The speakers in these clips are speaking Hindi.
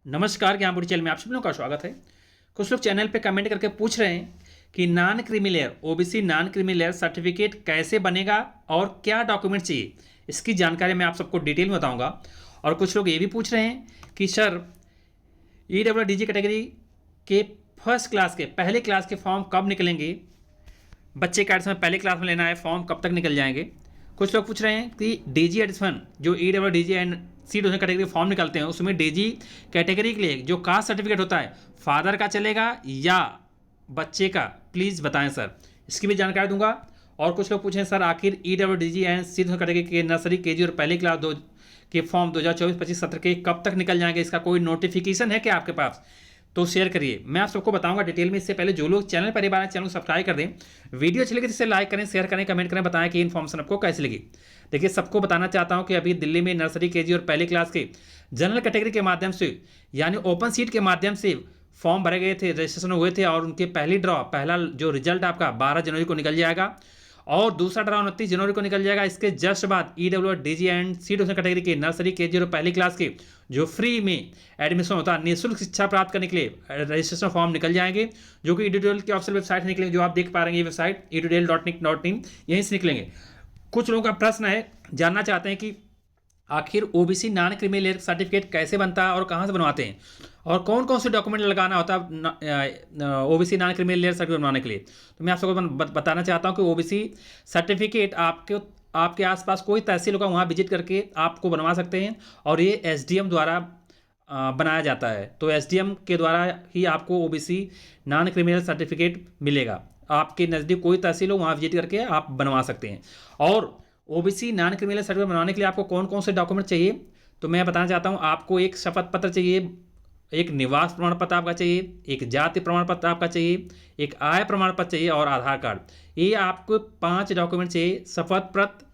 नमस्कार, ज्ञान बुरी चैनल में आप सभी लोगों का स्वागत है। कुछ लोग चैनल पे कमेंट करके पूछ रहे हैं कि non creamy layer OBC non creamy layer certificate कैसे बनेगा और क्या डॉक्यूमेंट चाहिए, इसकी जानकारी मैं आप सबको डिटेल में बताऊंगा। और कुछ लोग ये भी पूछ रहे हैं कि सर ईडब्ल्यूडीजी कैटेगरी के फर्स्ट क्लास के पहले क्लास के फॉर्म कब निकलेंगे, बच्चे का एडमिशन पहले क्लास में लेना है, फॉर्म कब तक निकल जाएंगे। कुछ लोग पूछ रहे हैं कि डीजी एडमिशन जो ईडब्ल्यूडीजी एंड सी डोजन कैटेगरी फॉर्म निकलते हैं उसमें डीजी कैटेगरी के लिए जो कास्ट सर्टिफिकेट होता है फादर का चलेगा या बच्चे का, प्लीज़ बताएं सर, इसकी भी जानकारी दूंगा। और कुछ लोग पूछें सर आखिर ईडब्ल्यूडीजी एंड सी डोजन कैटेगरी के नर्सरी केजी और पहले क्लास दो के फॉर्म 2024-25 सत्र के कब तक निकल जाएंगे, इसका कोई नोटिफिकेशन है क्या आपके पास, तो शेयर करिए, मैं आप सबको बताऊंगा डिटेल में। इससे पहले जो लोग चैनल पर बार चैनल को सब्सक्राइब कर दें, वीडियो अच्छी लगी तो इसे लाइक करें, शेयर करें, कमेंट करें, बताएं कि इन्फॉर्मेशन आपको कैसी लगी। देखिए, सबको बताना चाहता हूं कि अभी दिल्ली में नर्सरी केजी और पहले क्लास के जनरल कैटेगरी के माध्यम से यानी ओपन सीट के माध्यम से फॉर्म भरे गए थे, रजिस्ट्रेशन हुए थे और उनके पहला जो रिजल्ट आपका 12 जनवरी को निकल जाएगा और दूसरा ड्रा 29 जनवरी को निकल जाएगा। इसके जस्ट बाद ईडब्ल्यूडीजी एंड सी डोजन कैटेगरी के नर्सरी केजी और पहली क्लास के जो फ्री में एडमिशन होता है, निःशुल्क शिक्षा प्राप्त करने के लिए रजिस्ट्रेशन फॉर्म निकल जाएंगे, जो कि ईडुडेल की ऑफिशियल वेबसाइट से निकलेंगे, जो आप देख पा रहे हैं ये वेबसाइट edudel.nic.in, यहीं से निकलेंगे। कुछ लोगों का प्रश्न है, जानना चाहते हैं कि आखिर OBC non creamy layer certificate कैसे बनता है और कहाँ से बनवाते हैं और कौन कौन से डॉक्यूमेंट लगाना होता है OBC non creamy layer certificate बनवाने के लिए। तो मैं आप सबको बताना चाहता हूँ कि ओबीसी सर्टिफिकेट आपके आसपास कोई तहसील होगा, वहाँ विजिट करके आपको बनवा सकते हैं और ये एसडीएम द्वारा बनाया जाता है। तो एसडीएम के द्वारा ही आपको ओबीसी नॉन क्रिमिनल सर्टिफिकेट मिलेगा। आपके नज़दीक कोई तहसील हो, वहाँ विजिट करके आप बनवा सकते हैं। और ओबीसी नॉन क्रिमिनल सर्टिफिकेट बनवाने के लिए आपको कौन कौन से डॉक्यूमेंट चाहिए, तो मैं बताना चाहता हूँ। आपको एक शपथ पत्र चाहिए, एक निवास प्रमाण पत्र आपका चाहिए, एक जाति प्रमाण पत्र आपका चाहिए, एक आय प्रमाण पत्र चाहिए और आधार कार्ड। ये आपको 5 डॉक्यूमेंट चाहिए: शपथ पत्र,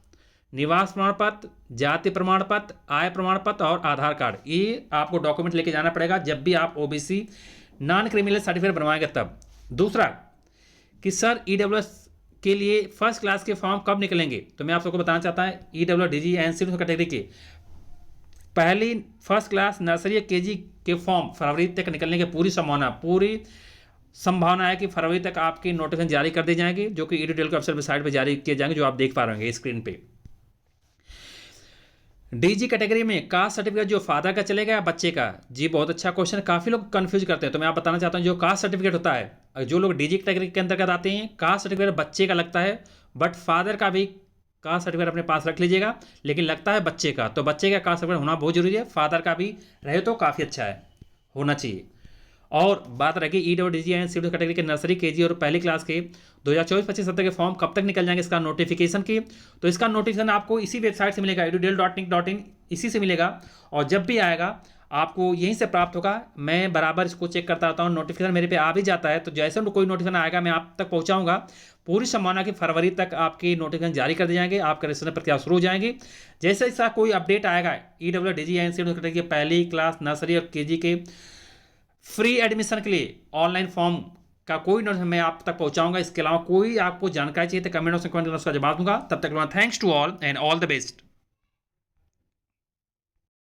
निवास प्रमाण पत्र, जाति प्रमाण पत्र, आय प्रमाण पत्र और आधार कार्ड। ये आपको डॉक्यूमेंट लेके जाना पड़ेगा जब भी आप ओबीसी नॉन क्रिमिनल सर्टिफिकेट बनवाएंगे तब। दूसरा कि सर ईडब्ल्यूएस के लिए फर्स्ट क्लास के फॉर्म कब निकलेंगे, तो मैं आप सबको बताना चाहता हूँ ईडब्ल्यूडीजी एंड सी कैटेगरी के पहली फर्स्ट क्लास नर्सरी केजी के फॉर्म फरवरी तक निकलने की पूरी संभावना है कि फरवरी तक आपके नोटिफिकेशन जारी कर दी जाएंगे, जो कि ईडब्ल्यूडीएल की ऑफिशियल वेबसाइट पर जारी किए जाएंगे, जो आप देख पा रहे हैं स्क्रीन पे। डीजी कैटेगरी में कास्ट सर्टिफिकेट जो फादर का चलेगा या बच्चे का, जी बहुत अच्छा क्वेश्चन, काफ़ी लोग कंफ्यूज करते हैं। तो मैं आप बताना चाहता हूँ जो कास्ट सर्टिफिकेट होता है, जो लोग डीजी कैटेगरी के अंतर्गत आते हैं, कास्ट सर्टिफिकेट बच्चे का लगता है, बट फादर का भी कास्ट सर्टिफिकेट अपने पास रख लीजिएगा, लेकिन लगता है बच्चे का, तो बच्चे का कास्ट सर्टिफिकेट होना बहुत जरूरी है। फादर का भी रहे तो काफ़ी अच्छा है, होना चाहिए। और बात रही ईडब्ल्यूडीजी एंड सी कैटेगरी के नर्सरी केजी और पहली क्लास के 2024-25 सत्र के फॉर्म कब तक निकल जाएंगे इसका नोटिफिकेशन की, तो इसका नोटिफिकेशन आपको इसी वेबसाइट से मिलेगा, edudel.nic.in, इसी से मिलेगा। और जब भी आएगा आपको यहीं से प्राप्त होगा। मैं बराबर इसको चेक करता रहता हूँ, नोटिफिकेशन मेरे पे आ भी जाता है, तो जैसे कोई नोटिफिकेशन आएगा मैं आप तक पहुँचाऊँगा। पूरी संभावना कि फरवरी तक आपके नोटिफिकेशन जारी कर दिए जाएंगे, आपका रजिस्ट्रेशन प्रक्रिया शुरू हो जाएंगे। जैसे ऐसा कोई अपडेट आएगा ईडब्ल्यूडीजी एंड सी कैटेगरी के पहली क्लास नर्सरी और केजी के फ्री एडमिशन के लिए ऑनलाइन फॉर्म का कोई नोटिफिकेशन मैं आप तक पहुंचाऊंगा। इसके अलावा कोई आपको जानकारी चाहिए तो कमेंट बॉक्स में कमेंट करना, उसका जवाब दूंगा। तब तक thanks to all and all the best.